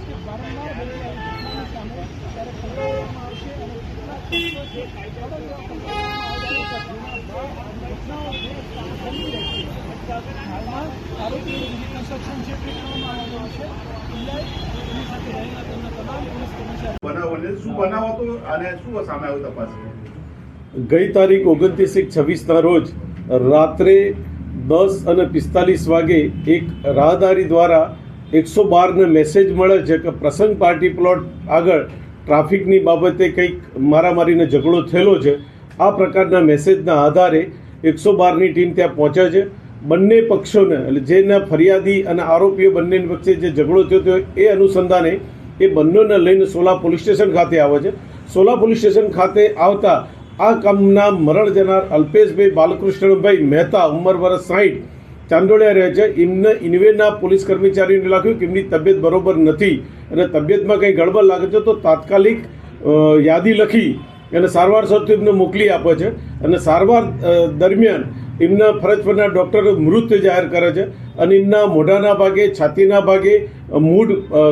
વારંવાર બનેલી ઘટનાની સામે ત્યારે ખવડાવવામાં આવશે અને કેટલાક ઘટનાઓ જે બની રહી છે હાલમાં આરોપીઓનું રિકન્સ્ટ્રક્શન છે તે કરવામાં આવવાનું આવશે એની સાથે રહેલા તેમના તમામ પોલીસ કર્મચારીઓ બનાવને શું બનાવો હતો અને શું સામે આવ્યું તપાસ? ગઈ તારીખ 29/6 રોજ રાત્રે 10:45 વાગે એક રાહદારી દ્વારા 112 ને મેસેજ મળે છે કે પ્રસંગ પાર્ટી પ્લોટ આગળ ટ્રાફિકની બાબતે કંઈક મારામારીનો ઝઘડો થયેલો છે. આ પ્રકારના મેસેજના આધારે 112ની ટીમ ત્યાં પહોંચે છે. બંને પક્ષોને એટલે જેના ફરિયાદી અને આરોપીઓ બંનેની વચ્ચે જે ઝઘડો થયો હતો એ અનુસંધાને એ બંનેને લઈને સોલા પોલીસ સ્ટેશન ખાતે આવે છે. સોલા પોલીસ સ્ટેશન ખાતે આવતા આ કામના મરણ જનાર અલ્પેશભાઈ બાલકૃષ્ણભાઈ મહેતા ઉંમર વર્ષ 60 ચાંદોડિયા રહે છે. એમને ઇન્વેના પોલીસ કર્મચારીઓને લાગ્યું કે એમની તબિયત બરોબર નથી અને તબિયતમાં કંઈ ગડબડ લાગે છે તો તાત્કાલિક યાદી લખી અને સારવાર સર્ટિ એમને મોકલી આપે છે અને સારવાર દરમિયાન એમના ફરજ પરના ડૉક્ટરો મૃત જાહેર કરે છે અને એમના મોઢાના ભાગે છાતીના ભાગે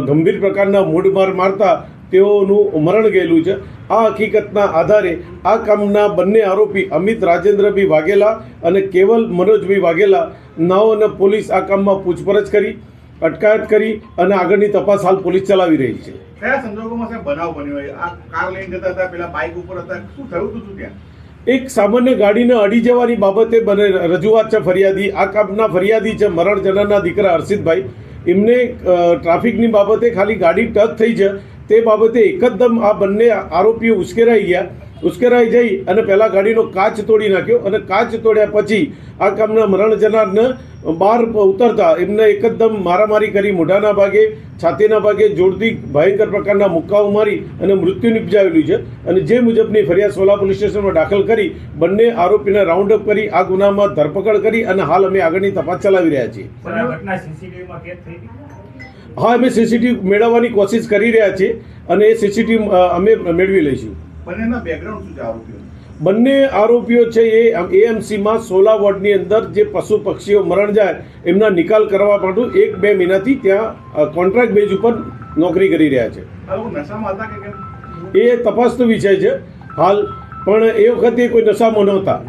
ગંભીર પ્રકારના મૂઢ મારતા તેઓનું મરણ ગયેલું છે. આ હકીકતના આધારે આ કામના બંને આરોપી અમિત રાજેન્દ્રભાઈ વાઘેલા અને કેવલ મનોજભાઈ વાઘેલા નાઓને પોલીસ આ કામમાં પૂછપરછ કરી અટકાયત કરી અને આગળની તપાસ હાલ પોલીસ ચલાવી રહી છે. કયા સંજોગોમાં સાહેબ બનાવ બન્યો હોય? આ કાર લઈને જતા હતા, પેલા બાઇક ઉપર હતા, શું થયું હતું ત્યાં? એક સામાન્ય ગાડીને અડી જવાની બાબતે બને રજૂઆત છે ફરિયાદી. આ કામના ફરિયાદી છે મરણ જનારના દીકરા હર્ષિતભાઈ. એમને ટ્રાફિકની બાબતે ખાલી ગાડી ટચ થઈ છે તે બાબતે એકદમ આ બંને આરોપીઓ ઉશ્કેરાઈ જઈ અને પહેલાં ગાડીનો કાચ તોડી નાખ્યો અને કાચ તોડ્યા પછી આ કામના મરણ જનારને બહાર ઉતરતા એમને એકદમ મારામારી કરી મોઢાના ભાગે છાતીના ભાગે જોરથી ભયંકર પ્રકારના મુક્કાઓ મારી અને મૃત્યુ નિપજાવેલું છે. અને જે મુજબની ફરિયાદ સોલા પોલીસ સ્ટેશનમાં દાખલ કરી બંને આરોપીને રાઉન્ડ અપ કરી આ ગુનામાં ધરપકડ કરી અને હાલ અમે આગળની તપાસ ચલાવી રહ્યા છીએ. હા, અમે સીસીટીવી મેળવવાની કોશિશ કરી રહ્યા છીએ અને એ સીસીટીવી અમે મેળવી લઈશું. બંનેના બેકગ્રાઉન્ડ શું છે આરોપીઓ? બંને આરોપીઓ છે એ એએમસીમાં 16 વોર્ડની અંદર જે પશુ પક્ષીઓ મરણ જાય એમના નિકાલ કરવા માટે 1-2 મહિનાથી ત્યાં કોન્ટ્રાક્ટ બેઝ ઉપર નોકરી કરી રહ્યા છે. નશામાં હતા કે કેમ? એ તપાસનો વિષય છે હાલ, પણ એ વખતે કોઈ નશામાં નહોતા.